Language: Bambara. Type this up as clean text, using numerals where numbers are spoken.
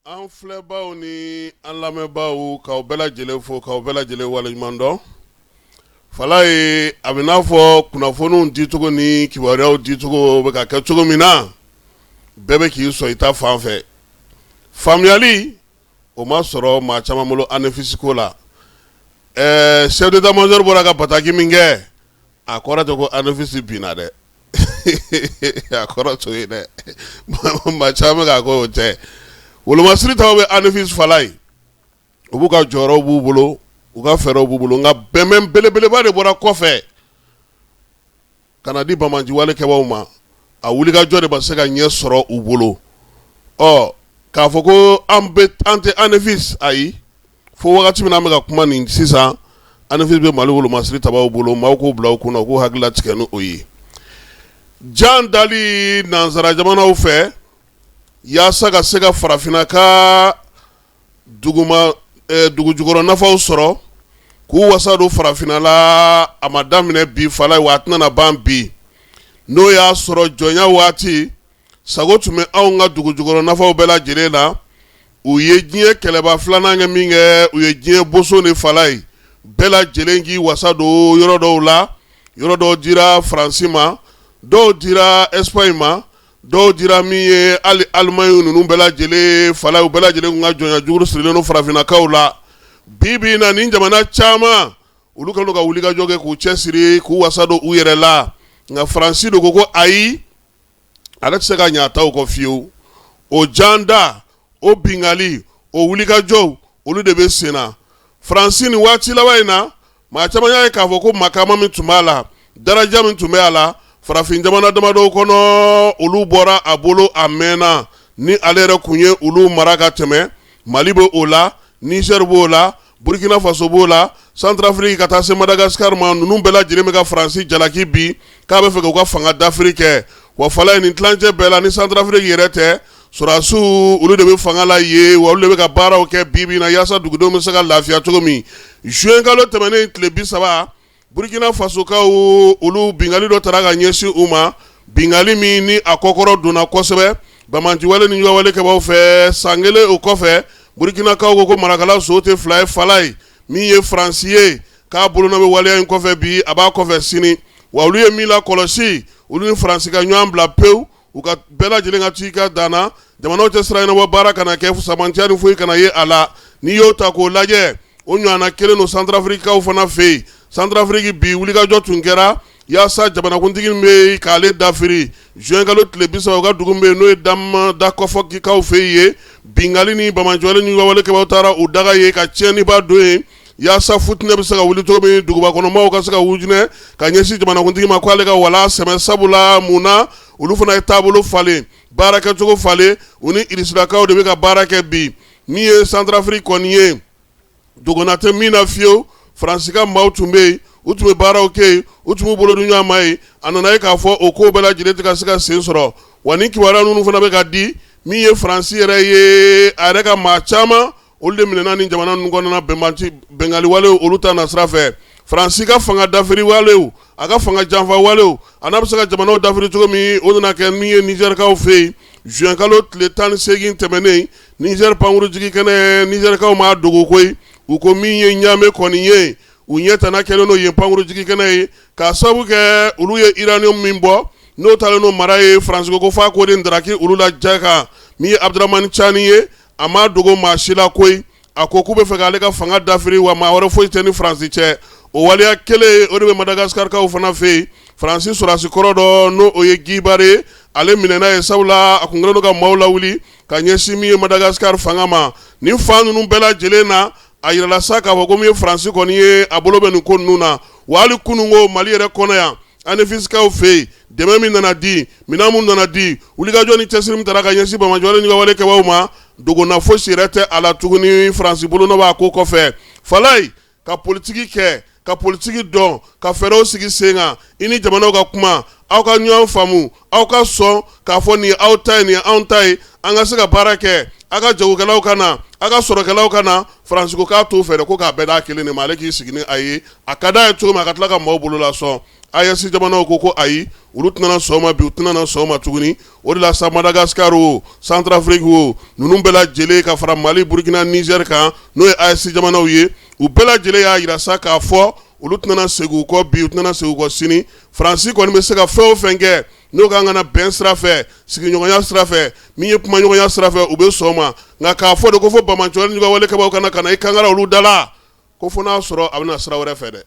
An filɛbaw ni an lamɛnbaw k'aw bɛɛ lajɛlen fo k'aw bɛɛ lajɛlen waleɲuman dɔn. Fala ye a bɛ n'a fɔ kunnafoniw dicogo ni kibaruyaw dicogo bɛ ka kɛ cogo min na bɛɛ bɛ k'i sɔn i ta fan fɛ. Faamuyali o ma sɔrɔ maa caman bolo annefice ko la. Chef d'état-major bɔra ka bataki min kɛ a kɔrɔ tɛ ko annefice binna dɛ. A kɔrɔ t'o ye dɛ. Maa caman bɛ k'a ko o tɛ. Wolomasiri taw bɛ annefice fala ye u b'u ka jɔyɔrɔw b'u bolo u ka fɛɛrɛw b'u bolo nka bɛnbɛn belebeleba de bɔra kɔfɛ ka na di bamajiwale kɛbaaw ma a wulikajɔ de ma se ka ɲɛ sɔrɔ u bolo k'a fɔ ko an tɛ annefice ayi fo wagati min na an bɛ ka kuma nin sisan annefice bɛ Mali wolomasiri tabaw bolo maaw k'o bila u kunna u k'u hakili latigɛ ni o ye. Jan dali nanzara jamanaw fɛ yaasa ka se ka farafinna ka dugujukɔrɔ nafaw sɔrɔ k'u wasa don farafinna la a ma daminɛ bi fala wa a tɛna na ban bi n'o y'a sɔrɔ jɔnya waati sago tun bɛ anw ka dugujukɔrɔ nafaw bɛɛ lajɛlen na u ye diɲɛ kɛlɛba filanan kɛ min kɛ u ye diɲɛ boso ni fala ye bɛɛ lajɛlen k'i wasa don yɔrɔ dɔw la yɔrɔ dɔw dira Faransi ma dɔw dira Espagne ma dɔw dira min ye hali Alimaɲi ninnu bɛɛ lajɛlen falaw bɛɛ lajɛlen ka jɔnya juguru sirilen don farafinnakaw la bi bi in na ni jamana caman olu kɛlen don ka wulikajɔ kɛ k'u cɛsiri k'u wasa don u yɛrɛ la nka Faransi de ko ayi ale tɛ se ka ɲɛ a taw kɔ fiyewu o janda o bingali o wulikajɔw olu de bɛ sen na Faransi nin waati laban in na maa caman y'a ye k'a fɔ ko makama min tun b'a la daraja min tun bɛ a la farafin jamana damadɔw kɔnɔ olu bɔra a bolo a mɛnna ni ale yɛrɛ kun ye olu mara ka tɛmɛ Mali bɛ o la Niger b'o la Burkina Faso b'o la Centrafrique ka taa se Madagascar ma ninnu bɛɛ lajɛlen bɛ ka Faransi jalaki bi k'a bɛ fɛ k'u ka fanga d'Afrique kɛ wa fala ye nin tilancɛ bɛɛ la ni Centrafrique yɛrɛ tɛ sɔrɔdasiw olu de bɛ fanga la yen wa olu de bɛ ka baaraw kɛ bi bi in na yaasa dugudenw bɛ se ka lafiya cogo min juin kalo tɛmɛnen tile 30 Burkina Faso kaw olu bingali dɔ taara ka ɲɛsin u ma bingali min ni a kɔkɔrɔ donna kosɛbɛ bamajiwale ni ɲɔgɔnwale kɛbaaw fɛ san kelen o kɔfɛ Burkina kaw ko marakala so tɛ fila ye fala ye min ye Faransi ye k'a bolona bɛ waleya in kɔfɛ bi a b'a kɔfɛ sini wa olu ye min lakɔlɔsi olu ni Faransi ka ɲɔgɔn bila pewu u ka bɛɛ lajɛlen ka ci ka danna jamanaw tɛ siran ɲɛnabɔ baara kana kɛ fusamantiya ni foyi kana ye a la n'i y'o ta k'o lajɛ o ɲɔgɔnna kelen don Centrafricaw fana fɛ yen Centrafrique bi wulikajɔ tun kɛra yaasa jamanakuntigi bɛ k'ale dafiri juin kalo tile 30 u ka dugu bɛ n'o ye da kɔfɔkikaw fɛ ye bingali ni bamajiwale ni ɲɔgɔnwale kɛbaaw taara u daga ye ka tiɲɛniba don yen yaasa futinɛ bɛ se ka wuli cogo min dugubakɔnɔmɔgɔw ka se ka wujinɛ ka ɲɛsin jamanakuntigi ma k'ale ka wala sɛmɛ sabula mun na olu fana ye taabolo falen baara kɛcogo falen u ni irisilakaw de bɛ ka baara kɛ bi min ye Centrafrique kɔni ye dogona tɛ min na fiyewu Faransi ka maaw tun bɛ yen u tun bɛ baaraw kɛ yen u tun b'u bolo di ɲɔgɔn ma yen a nana ye k'a fɔ o ko bɛɛ lajɛlen tɛ ka se ka sen sɔrɔ wa ni kibaruya ninnu fana bɛ ka di min ye Faransi yɛrɛ ye a yɛrɛ ka maa caman olu de minɛna ni jamana ninnu kɔnɔna bɛngali walew olu ta na sira fɛ Faransi ka fanga dafiri walew a ka fanga janfa walew a n'a bɛ se ka jamanaw dafiri cogo min o nana kɛ min ye Nigerkaw fɛ yen juin kalo tile 18 tɛmɛnen Niger pankurujigi kɛnɛ Nigerkaw ma dogo koyi u ko min ye ɲaamɛ kɔni ye u ɲɛtana kɛlen n'o ye pankurujigi kɛnɛ ye k'a sababu kɛ olu ye uranium min bɔ n'o talen n'o mara ye Faransi ko f'a k'o de ndaraki olu la ja kan min ye Abdramani Chani ye a ma dogo maa si la koyi a ko k'u bɛ fɛ k'ale ka fanga dafiri wa maa wɛrɛ foyi tɛ ni Faransi cɛ o waleya kelen o de bɛ Madagascar kaw fana fɛ yen Faransi sɔrɔdasi kɔrɔ dɔ n'o o ye Gibare ale minɛna ye sabula a kun kɛlen don ka maaw lawuli ka ɲɛsin min ye Madagascar fanga ma nin fan ninnu bɛɛ lajɛlen na a yirala sa k'a fɔ ko min ye Faransi kɔni ye a bolo bɛ nin ko ninnu na wa hali kununko Mali yɛrɛ kɔnɔ yan anneficekaw fɛ yen dɛmɛ min nana di minɛn min nana di wulikajɔ ni cɛsiri min taara ka ɲɛsin bamajiwale ni ɲɔgɔnwale kɛbaaw ma dogona fosi yɛrɛ tɛ a la tuguni Faransi bolo n'o b'a ko kɔfɛ fala ye ka politiki kɛ ka politiki dɔn ka fɛɛrɛw sigi sen kan i ni jamanaw ka kuma aw ka ɲɔgɔn faamu aw ka sɔn k'a fɔ nin ye aw ta ye nin ye anw ta ye an ka se ka baara kɛ aga jagokɛlaw kana aga sɔrɔkɛlaw kana Faransi ko k'a t'o fɛ dɛ ko k'a bɛɛ d'a kelen de ma ale k'i sigi ni a ye a ka d'a ye cogo min a ka tila ka maaw bolo lasɔn AES jamanaw ko ayi olu tɛna sɔn ma bi u tɛna sɔn ma tuguni o de la sa Madagascar o Centrafrique o ninnu bɛɛ lajɛlen ka fara Mali Burkina Niger kan n'o ye AES jamanaw ye u bɛɛ lajɛlen y'a yira sa k'a fɔ olu tɛna segin u kɔ bi u tɛna segin u kɔ sini Faransi kɔni bɛ se ka fɛn o fɛn kɛ n'o kan ka na bɛn sira fɛ sigiɲɔgɔnya sira fɛ min ye kumaɲɔgɔnya sira fɛ u bɛ sɔn ma nka k'a fɔ de ko fɔ Bamaɲɔgɔn ni ka wale kabaw kana i kangara olu dala ko fo n'a sɔrɔ a bɛna sira wɛrɛ fɛ dɛ